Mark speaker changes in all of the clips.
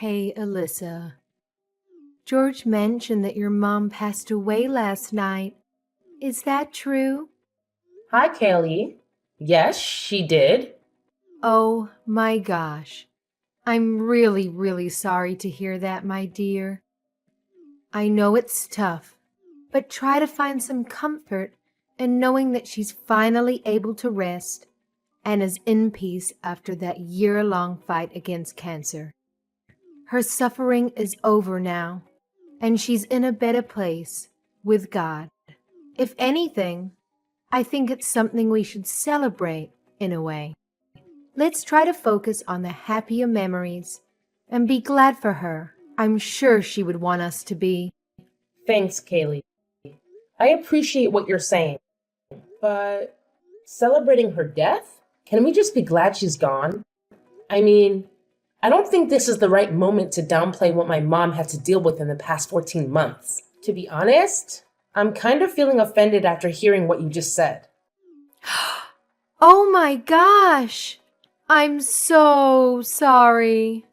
Speaker 1: Hey, Alyssa. George mentioned that your mom passed away last night. Is that true?
Speaker 2: Hi, Kaylee. Yes, she did.
Speaker 1: Oh my gosh. I'm really, really sorry to hear that, my dear. I know it's tough, but try to find some comfort in knowing that she's finally able to rest and is in peace after that year-long fight against cancer. Her suffering is over now, and she's in a better place with God. If anything, I think it's something we should celebrate in a way. Let's try to focus on the happier memories and be glad for her. I'm sure she would want us to be.
Speaker 2: Thanks, Kaylee. I appreciate what you're saying, but celebrating her death? Can we just be glad she's gone? I mean, I don't think this is the right moment to downplay what my mom had to deal with in the past 14 months. To be honest, I'm kind of feeling offended after hearing what you just said.
Speaker 1: Oh my gosh! I'm so sorry.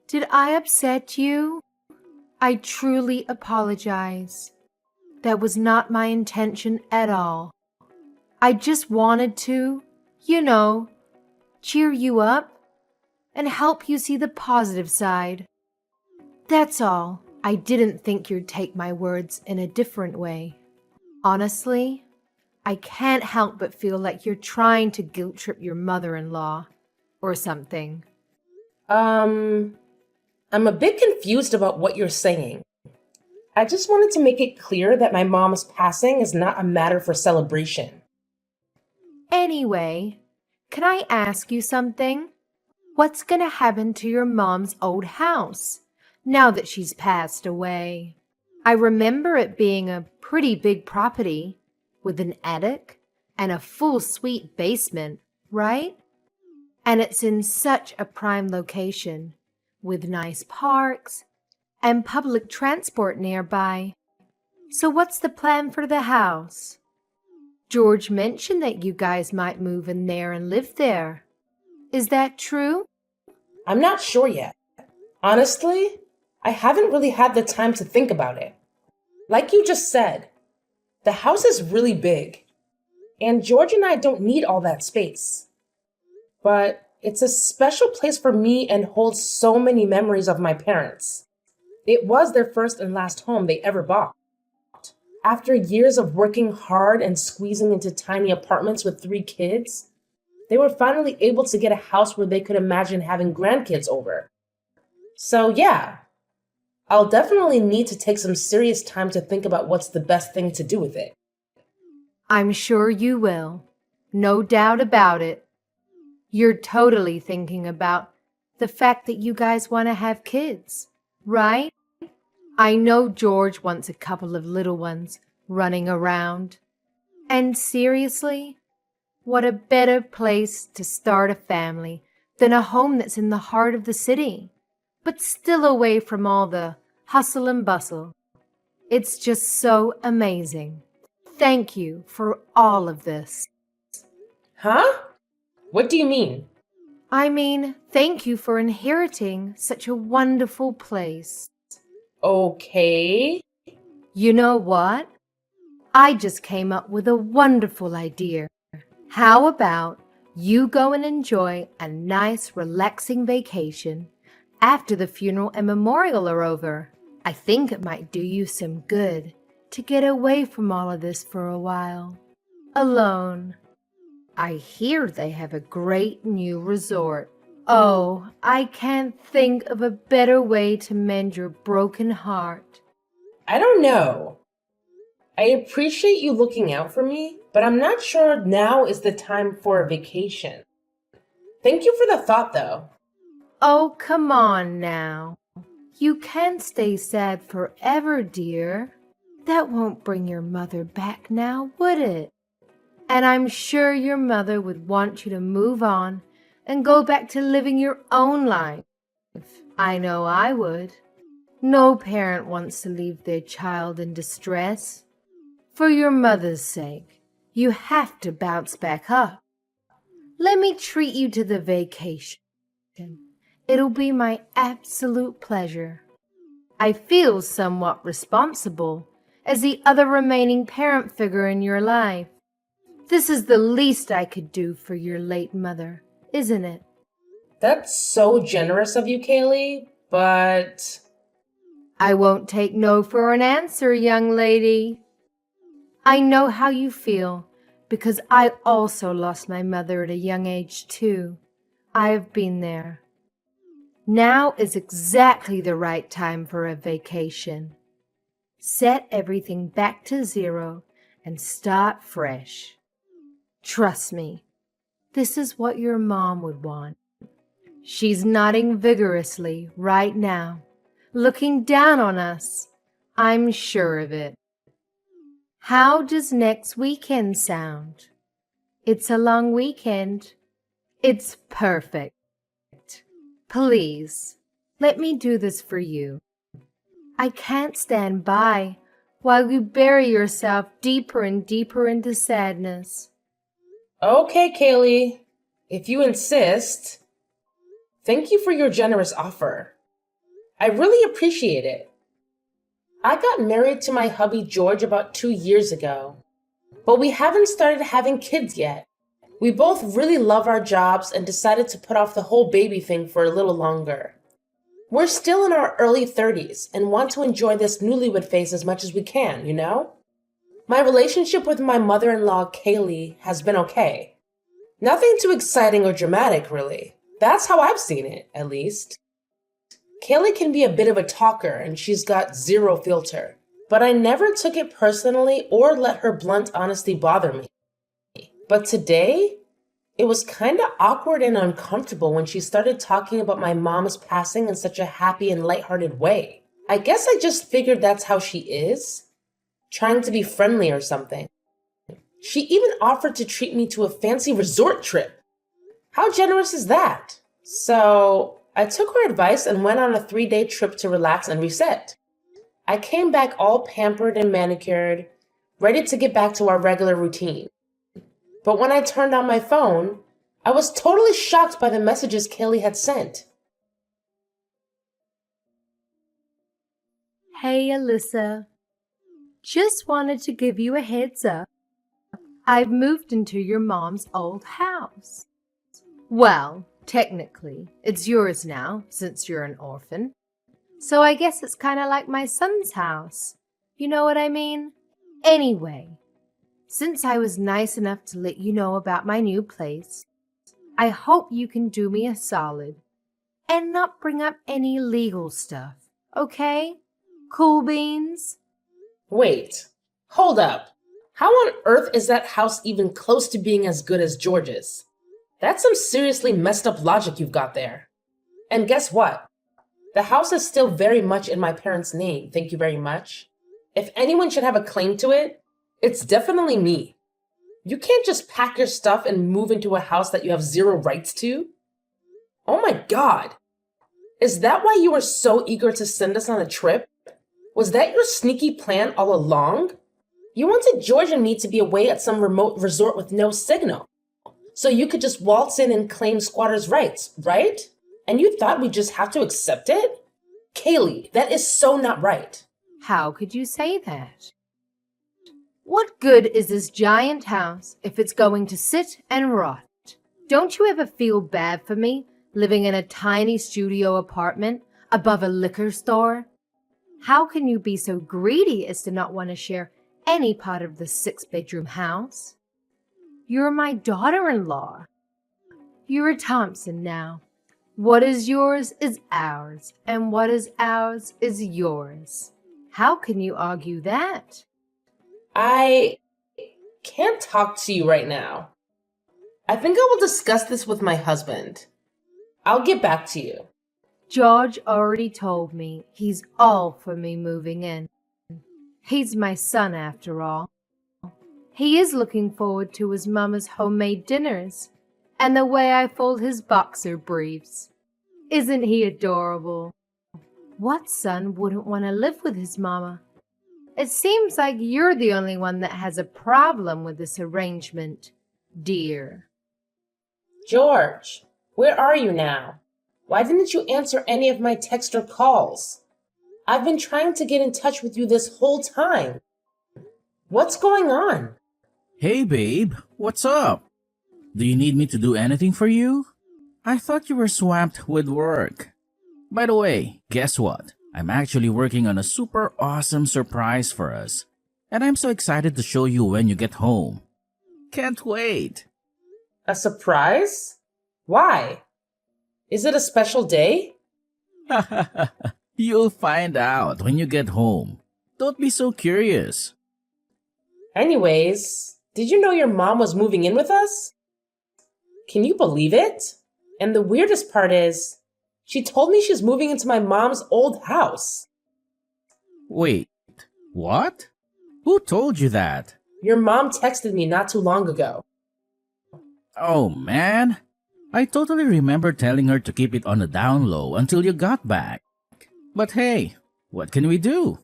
Speaker 1: Did I upset you? I truly apologize. That was not my intention at all. I just wanted to, you know, cheer you up and help you see the positive side. That's all. I didn't think you'd take my words in a different way. Honestly, I can't help but feel like you're trying to guilt trip your mother-in-law or something.
Speaker 2: Um, I'm a bit confused about what you're saying. I just wanted to make it clear that my mom's passing is not a matter for celebration.
Speaker 1: Anyway, can I ask you something? What's gonna happen to your mom's old house now that she's passed away? I remember it being a pretty big property with an attic and a full suite basement, right? And it's in such a prime location with nice parks and public transport nearby. So what's the plan for the house? George mentioned that you guys might move in there and live there. Is that true?
Speaker 2: I'm not sure yet. Honestly, I haven't really had the time to think about it. Like you just said, the house is really big, and George and I don't need all that space. But it's a special place for me and holds so many memories of my parents. It was their first and last home they ever bought. After years of working hard and squeezing into tiny apartments with 3 kids, they were finally able to get a house where they could imagine having grandkids over. So, yeah, I'll definitely need to take some serious time to think about what's the best thing to do with it.
Speaker 1: I'm sure you will. No doubt about it. You're totally thinking about the fact that you guys want to have kids, right? I know George wants a couple of little ones running around. And seriously, what a better place to start a family than a home that's in the heart of the city, but still away from all the hustle and bustle. It's just so amazing. Thank you for all of this.
Speaker 2: Huh? What do you mean?
Speaker 1: I mean, thank you for inheriting such a wonderful place.
Speaker 2: Okay.
Speaker 1: You know what? I just came up with a wonderful idea. How about you go and enjoy a nice, relaxing vacation after the funeral and memorial are over? I think it might do you some good to get away from all of this for a while. Alone. I hear they have a great new resort. Oh, I can't think of a better way to mend your broken heart.
Speaker 2: I don't know. I appreciate you looking out for me, but I'm not sure now is the time for a vacation. Thank you for the thought, though.
Speaker 1: Oh, come on now. You can't stay sad forever, dear. That won't bring your mother back now, would it? And I'm sure your mother would want you to move on and go back to living your own life. I know I would. No parent wants to leave their child in distress. For your mother's sake, you have to bounce back up. Let me treat you to the vacation. It'll be my absolute pleasure. I feel somewhat responsible as the other remaining parent figure in your life. This is the least I could do for your late mother, isn't it?
Speaker 2: That's so generous of you, Kaylee, but
Speaker 1: I won't take no for an answer, young lady. I know how you feel because I also lost my mother at a young age too. I have been there. Now is exactly the right time for a vacation. Set everything back to zero and start fresh. Trust me, this is what your mom would want. She's nodding vigorously right now, looking down on us. I'm sure of it. How does next weekend sound? It's a long weekend. It's perfect. Please, let me do this for you. I can't stand by while you bury yourself deeper and deeper into sadness.
Speaker 2: okay, Kaylee, if you insist. Thank you for your generous offer. I really appreciate it. I got married to my hubby George about 2 years ago, but we haven't started having kids yet. We both really love our jobs and decided to put off the whole baby thing for a little longer. We're still in our early 30s and want to enjoy this newlywed phase as much as we can, you know? My relationship with my mother-in-law, Kaylee, has been okay. Nothing too exciting or dramatic, really. That's how I've seen it, at least. Kaylee can be a bit of a talker and she's got zero filter, but I never took it personally or let her blunt honesty bother me. But today, it was kind of awkward and uncomfortable when she started talking about my mom's passing in such a happy and lighthearted way. I guess I just figured that's how she is, trying to be friendly or something. She even offered to treat me to a fancy resort trip. How generous is that? So I took her advice and went on a 3-day trip to relax and reset. I came back all pampered and manicured, ready to get back to our regular routine. But when I turned on my phone, I was totally shocked by the messages Kaylee had sent.
Speaker 1: Hey, Alyssa. Just wanted to give you a heads up. I've moved into your mom's old house. Well, technically, it's yours now, since you're an orphan. So I guess it's kind of like my son's house. You know what I mean? Anyway, since I was nice enough to let you know about my new place, I hope you can do me a solid and not bring up any legal stuff, okay? Cool beans?
Speaker 2: Wait, hold up. How on earth is that house even close to being as good as George's? That's some seriously messed up logic you've got there. And guess what? The house is still very much in my parents' name, thank you very much. If anyone should have a claim to it, it's definitely me. You can't just pack your stuff and move into a house that you have zero rights to. Oh my god. Is that why you were so eager to send us on a trip? Was that your sneaky plan all along? You wanted George and me to be away at some remote resort with no signal, so you could just waltz in and claim squatters' rights, right? And you thought we'd just have to accept it? Kaylee, that is so not right.
Speaker 1: How could you say that? What good is this giant house if it's going to sit and rot? Don't you ever feel bad for me living in a tiny studio apartment above a liquor store? How can you be so greedy as to not want to share any part of the 6-bedroom house? You're my daughter-in-law. You're a Thompson now. What is yours is ours, and what is ours is yours. How can you argue that?
Speaker 2: I can't talk to you right now. I think I will discuss this with my husband. I'll get back to you.
Speaker 1: George already told me he's all for me moving in. He's my son after all. He is looking forward to his mama's homemade dinners and the way I fold his boxer briefs. Isn't he adorable? What son wouldn't want to live with his mama? It seems like you're the only one that has a problem with this arrangement, dear.
Speaker 2: George, where are you now? Why didn't you answer any of my texts or calls? I've been trying to get in touch with you this whole time. What's going on?
Speaker 3: Hey babe, what's up? Do you need me to do anything for you? I thought you were swamped with work. By the way, guess what? I'm actually working on a super awesome surprise for us. And I'm so excited to show you when you get home. Can't wait.
Speaker 2: A surprise? Why? Is it a special day?
Speaker 3: You'll find out when you get home. Don't be so curious.
Speaker 2: Anyways, did you know your mom was moving in with us? Can you believe it? And the weirdest part is, she told me she's moving into my mom's old house.
Speaker 3: Wait, what? Who told you that?
Speaker 2: Your mom texted me not too long ago.
Speaker 3: Oh man, I totally remember telling her to keep it on the down low until you got back. But hey, what can we do?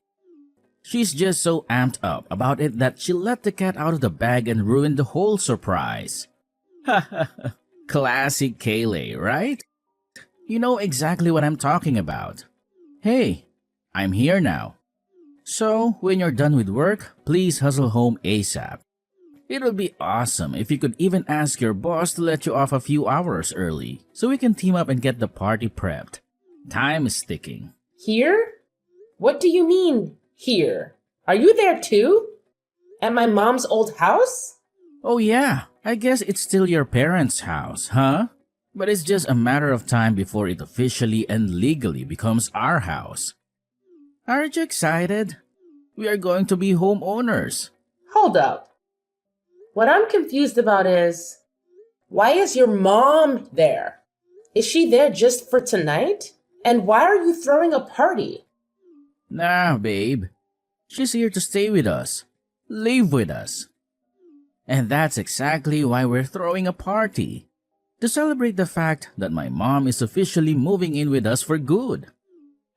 Speaker 3: She's just so amped up about it that she let the cat out of the bag and ruined the whole surprise. Classic Kayleigh, right? You know exactly what I'm talking about. Hey, I'm here now. So, when you're done with work, please hustle home ASAP. It would be awesome if you could even ask your boss to let you off a few hours early so we can team up and get the party prepped. Time is ticking.
Speaker 2: Here? What do you mean, here? Are you there too? At my mom's old house?
Speaker 3: Oh yeah, I guess it's still your parents' house, huh? But it's just a matter of time before it officially and legally becomes our house. Aren't you excited? We are going to be homeowners.
Speaker 2: Hold up. What I'm confused about is, why is your mom there? Is she there just for tonight? And why are you throwing a party?
Speaker 3: Nah, babe. She's here to stay with us. Live with us. And that's exactly why we're throwing a party. To celebrate the fact that my mom is officially moving in with us for good.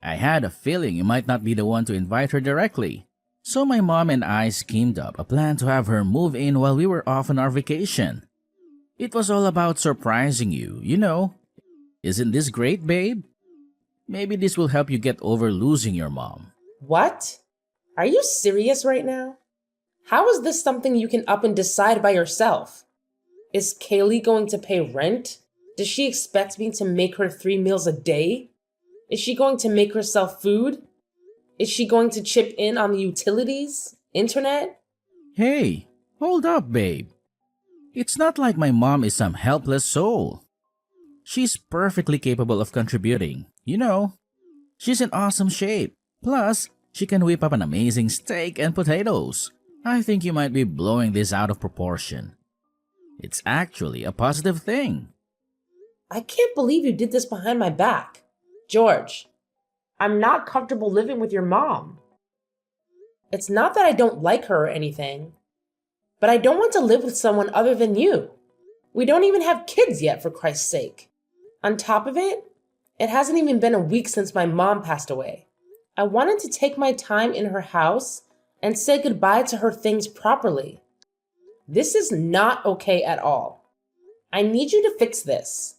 Speaker 3: I had a feeling you might not be the one to invite her directly. So my mom and I schemed up a plan to have her move in while we were off on our vacation. It was all about surprising you, you know. Isn't this great, babe? Maybe this will help you get over losing your mom.
Speaker 2: What? Are you serious right now? How is this something you can up and decide by yourself? Is Kayleigh going to pay rent? Does she expect me to make her 3 meals a day? Is she going to make herself food? Is she going to chip in on the utilities? Internet?
Speaker 3: Hey, hold up, babe. It's not like my mom is some helpless soul. She's perfectly capable of contributing, you know. She's in awesome shape. Plus, she can whip up an amazing steak and potatoes. I think you might be blowing this out of proportion. It's actually a positive thing.
Speaker 2: I can't believe you did this behind my back. George, I'm not comfortable living with your mom. It's not that I don't like her or anything, but I don't want to live with someone other than you. We don't even have kids yet, for Christ's sake. On top of it, it hasn't even been a week since my mom passed away. I wanted to take my time in her house and say goodbye to her things properly. This is not okay at all. I need you to fix this.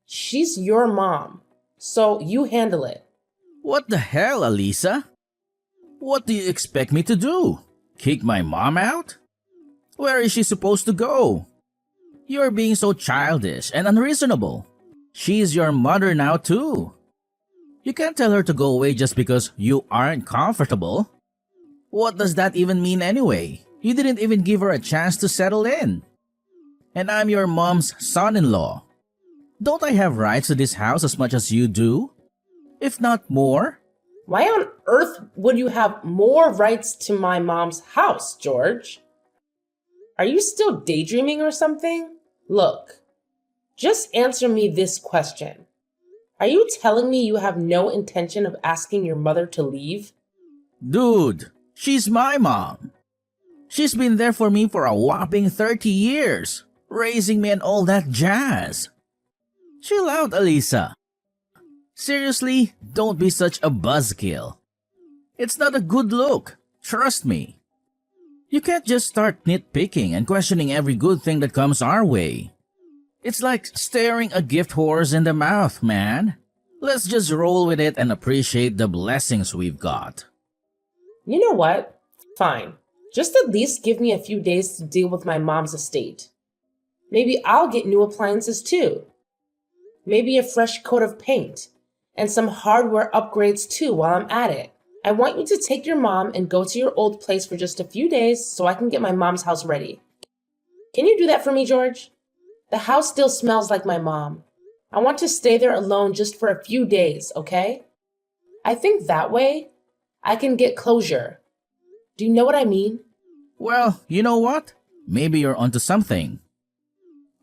Speaker 2: She's your mom, so you handle it.
Speaker 3: What the hell, Alisa? What do you expect me to do? Kick my mom out? Where is she supposed to go? You're being so childish and unreasonable. She's your mother now too. You can't tell her to go away just because you aren't comfortable. What does that even mean anyway? You didn't even give her a chance to settle in. And I'm your mom's son-in-law. Don't I have rights to this house as much as you do? If not more?
Speaker 2: Why on earth would you have more rights to my mom's house, George? Are you still daydreaming or something? Look, just answer me this question. Are you telling me you have no intention of asking your mother to leave?
Speaker 3: Dude, she's my mom. She's been there for me for a whopping 30 years, raising me and all that jazz. Chill out, Alisa. Seriously, don't be such a buzzkill. It's not a good look, trust me. You can't just start nitpicking and questioning every good thing that comes our way. It's like staring a gift horse in the mouth, man. Let's just roll with it and appreciate the blessings we've got.
Speaker 2: You know what? Fine. Just at least give me a few days to deal with my mom's estate. Maybe I'll get new appliances too. Maybe a fresh coat of paint. And some hardware upgrades too while I'm at it. I want you to take your mom and go to your old place for just a few days so I can get my mom's house ready. Can you do that for me, George? The house still smells like my mom. I want to stay there alone just for a few days, okay? I think that way I can get closure. Do you know what I mean?
Speaker 3: Well, you know what? Maybe you're onto something.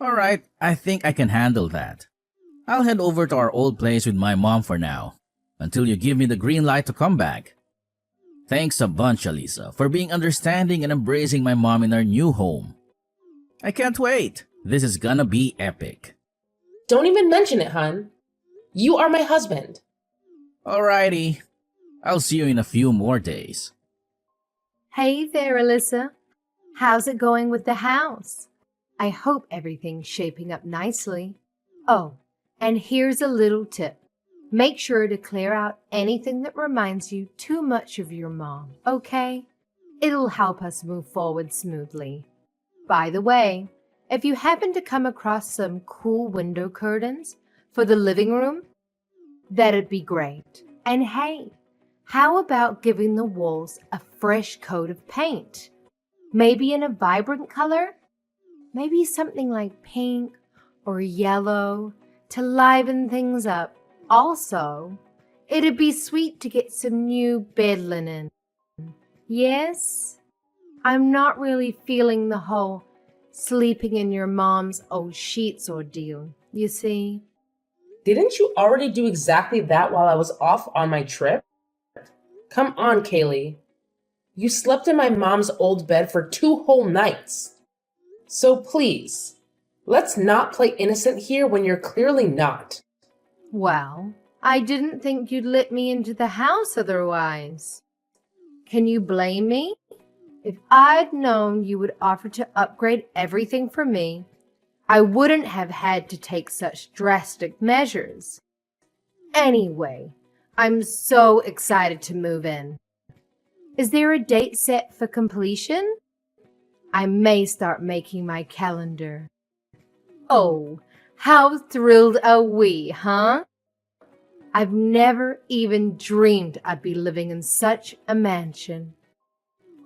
Speaker 3: Alright, I think I can handle that. I'll head over to our old place with my mom for now, until you give me the green light to come back. Thanks a bunch, Alisa, for being understanding and embracing my mom in our new home. I can't wait. This is gonna be epic.
Speaker 2: Don't even mention it, hun. You are my husband.
Speaker 3: Alrighty. I'll see you in a few more days.
Speaker 1: Hey there, Alyssa. How's it going with the house? I hope everything's shaping up nicely. Oh, and here's a little tip. Make sure to clear out anything that reminds you too much of your mom, okay? It'll help us move forward smoothly. By the way, if you happen to come across some cool window curtains for the living room, that'd be great. And hey, how about giving the walls a fresh coat of paint? Maybe in a vibrant color? Maybe something like pink or yellow to liven things up. Also, it'd be sweet to get some new bed linen. Yes? I'm not really feeling the whole sleeping in your mom's old sheets ordeal, you see.
Speaker 2: Didn't you already do exactly that while I was off on my trip? Come on, Kaylee. You slept in my mom's old bed for 2 whole nights. So please, let's not play innocent here when you're clearly not.
Speaker 1: Well, I didn't think you'd let me into the house otherwise. Can you blame me? If I'd known you would offer to upgrade everything for me, I wouldn't have had to take such drastic measures. Anyway, I'm so excited to move in. Is there a date set for completion? I may start making my calendar. Oh, how thrilled are we, huh? I've never even dreamed I'd be living in such a mansion.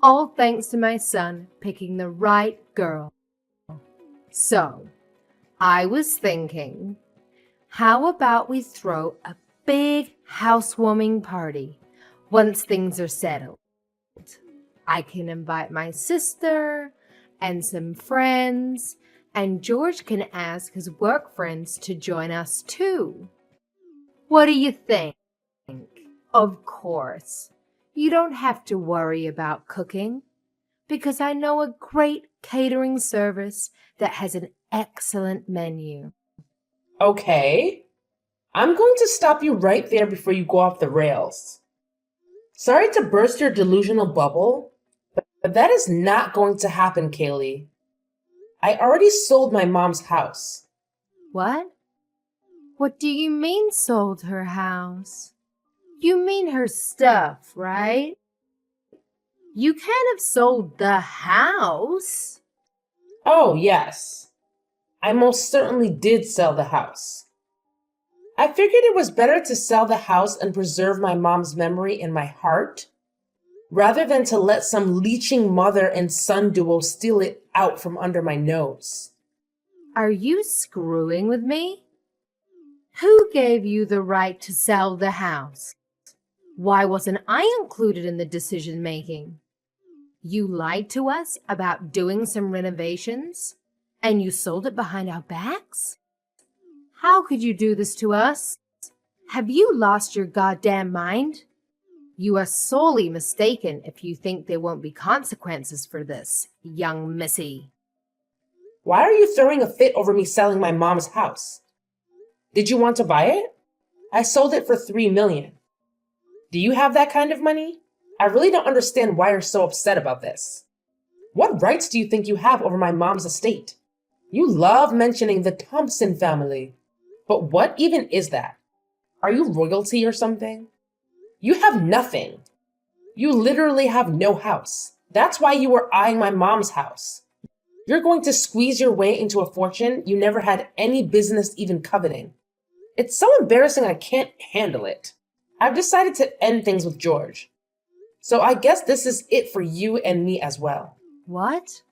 Speaker 1: All thanks to my son picking the right girl. So, I was thinking, how about we throw a big housewarming party once things are settled? I can invite my sister and some friends, and George can ask his work friends to join us too. What do you think? Of course, you don't have to worry about cooking, because I know a great catering service that has an excellent menu.
Speaker 2: Okay. I'm going to stop you right there before you go off the rails. Sorry to burst your delusional bubble, but that is not going to happen, Kaylee. I already sold my mom's house.
Speaker 1: What? What do you mean sold her house? You mean her stuff, right? You can't have sold the house.
Speaker 2: Oh, yes. I most certainly did sell the house. I figured it was better to sell the house and preserve my mom's memory in my heart, rather than to let some leeching mother and son duo steal it out from under my nose.
Speaker 1: Are you screwing with me? Who gave you the right to sell the house? Why wasn't I included in the decision making? You lied to us about doing some renovations, and you sold it behind our backs? How could you do this to us? Have you lost your goddamn mind? You are sorely mistaken if you think there won't be consequences for this, young missy.
Speaker 2: Why are you throwing a fit over me selling my mom's house? Did you want to buy it? I sold it for $3 million. Do you have that kind of money? I really don't understand why you're so upset about this. What rights do you think you have over my mom's estate? You love mentioning the Thompson family. But what even is that? Are you royalty or something? You have nothing. You literally have no house. That's why you were eyeing my mom's house. You're going to squeeze your way into a fortune you never had any business even coveting. It's so embarrassing I can't handle it. I've decided to end things with George. So I guess this is it for you and me as well.
Speaker 1: What?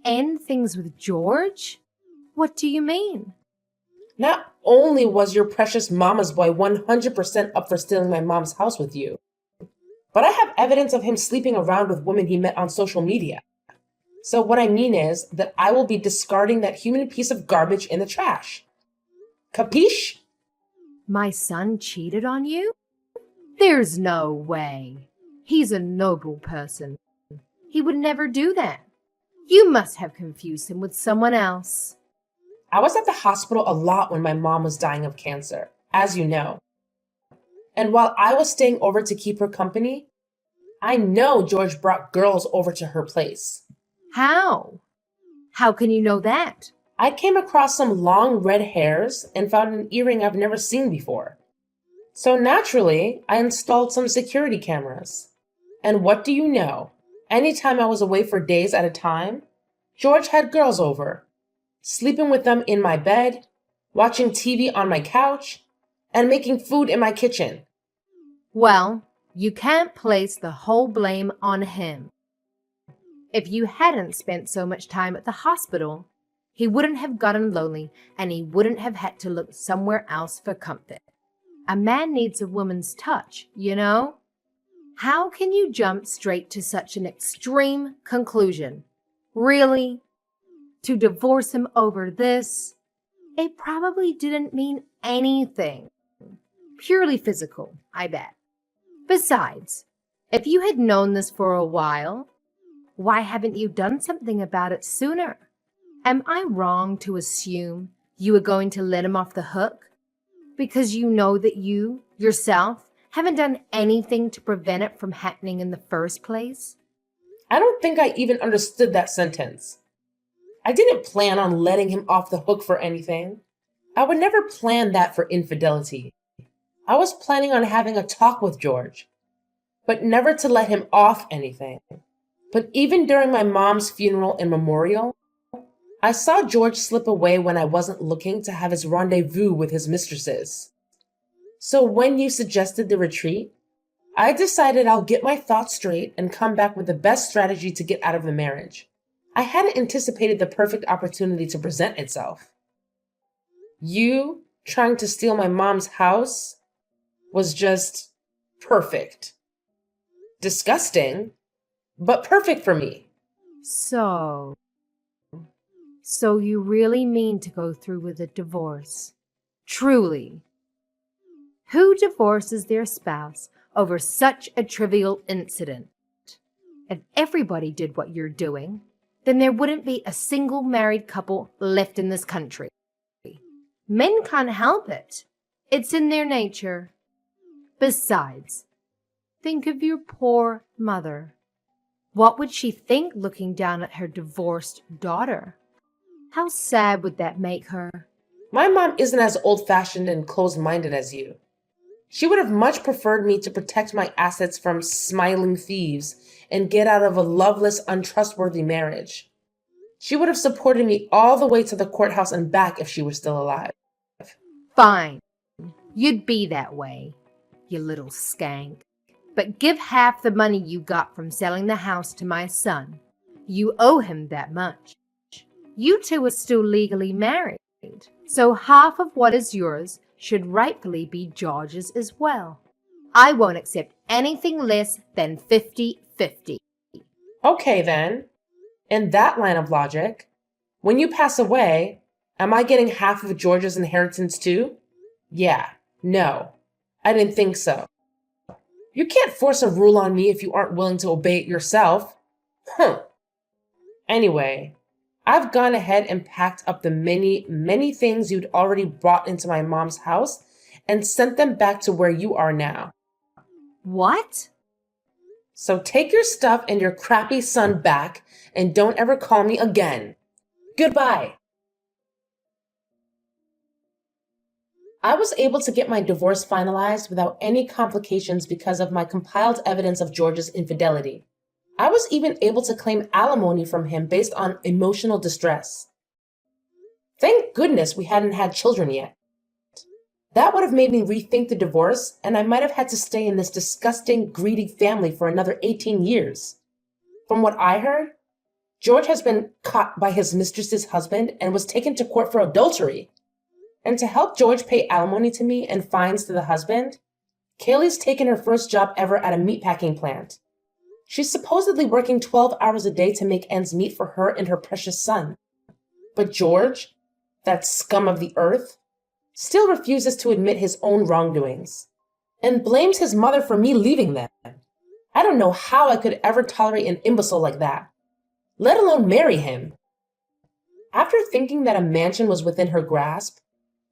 Speaker 1: End things with George? What do you mean?
Speaker 2: Not only was your precious mama's boy 100% up for stealing my mom's house with you, but I have evidence of him sleeping around with women he met on social media. So what I mean is that I will be discarding that human piece of garbage in the trash. Capiche?
Speaker 1: My son cheated on you? There's no way. He's a noble person. He would never do that. You must have confused him with someone else.
Speaker 2: I was at the hospital a lot when my mom was dying of cancer, as you know. And while I was staying over to keep her company, I know George brought girls over to her place.
Speaker 1: How? How can you know that?
Speaker 2: I came across some long red hairs and found an earring I've never seen before. So naturally, I installed some security cameras. And what do you know? Anytime I was away for days at a time, George had girls over, sleeping with them in my bed, watching TV on my couch, and making food in my kitchen.
Speaker 1: Well, you can't place the whole blame on him. If you hadn't spent so much time at the hospital, he wouldn't have gotten lonely and he wouldn't have had to look somewhere else for comfort. A man needs a woman's touch, you know? How can you jump straight to such an extreme conclusion? Really? To divorce him over this? It probably didn't mean anything. Purely physical, I bet. Besides, if you had known this for a while, why haven't you done something about it sooner? Am I wrong to assume you were going to let him off the hook? Because you know that you, yourself, haven't done anything to prevent it from happening in the first place?
Speaker 2: I don't think I even understood that sentence. I didn't plan on letting him off the hook for anything. I would never plan that for infidelity. I was planning on having a talk with George, but never to let him off anything. But even during my mom's funeral and memorial, I saw George slip away when I wasn't looking to have his rendezvous with his mistresses. So when you suggested the retreat, I decided I'll get my thoughts straight and come back with the best strategy to get out of the marriage. I hadn't anticipated the perfect opportunity to present itself. You trying to steal my mom's house was just perfect. Disgusting, but perfect for me.
Speaker 1: So you really mean to go through with a divorce? Truly? Who divorces their spouse over such a trivial incident? If everybody did what you're doing, then there wouldn't be a single married couple left in this country. Men can't help it. It's in their nature. Besides, think of your poor mother. What would she think looking down at her divorced daughter? How sad would that make her?
Speaker 2: My mom isn't as old-fashioned and closed-minded as you. She would have much preferred me to protect my assets from smiling thieves and get out of a loveless, untrustworthy marriage. She would have supported me all the way to the courthouse and back if she were still alive.
Speaker 1: Fine. You'd be that way, you little skank. But give half the money you got from selling the house to my son. You owe him that much. You two are still legally married, so half of what is yours should rightfully be George's as well. I won't accept anything less than 50-50.
Speaker 2: Okay then. In that line of logic, when you pass away, am I getting half of George's inheritance too? Yeah. No. I didn't think so. You can't force a rule on me if you aren't willing to obey it yourself. Anyway, I've gone ahead and packed up the many, many things you'd already brought into my mom's house and sent them back to where you are now.
Speaker 1: What?
Speaker 2: So take your stuff and your crappy son back and don't ever call me again. Goodbye. I was able to get my divorce finalized without any complications because of my compiled evidence of George's infidelity. I was even able to claim alimony from him based on emotional distress. Thank goodness we hadn't had children yet. That would have made me rethink the divorce, and I might have had to stay in this disgusting, greedy family for another 18 years. From what I heard, George has been caught by his mistress's husband and was taken to court for adultery. And to help George pay alimony to me and fines to the husband, Kaylee's taken her first job ever at a meatpacking plant. She's supposedly working 12 hours a day to make ends meet for her and her precious son. But George, that scum of the earth, still refuses to admit his own wrongdoings and blames his mother for me leaving them. I don't know how I could ever tolerate an imbecile like that, let alone marry him. After thinking that a mansion was within her grasp,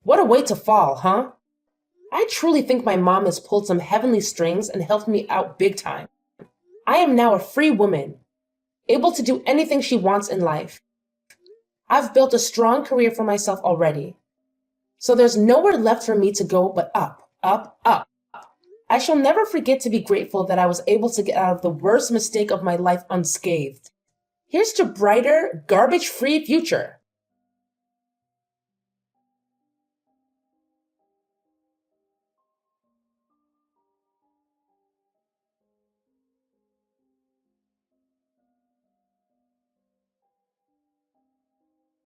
Speaker 2: what a way to fall, huh? I truly think my mom has pulled some heavenly strings and helped me out big time. I am now a free woman, able to do anything she wants in life. I've built a strong career for myself already. So there's nowhere left for me to go but up, up, up. I shall never forget to be grateful that I was able to get out of the worst mistake of my life unscathed. Here's to brighter, garbage-free future.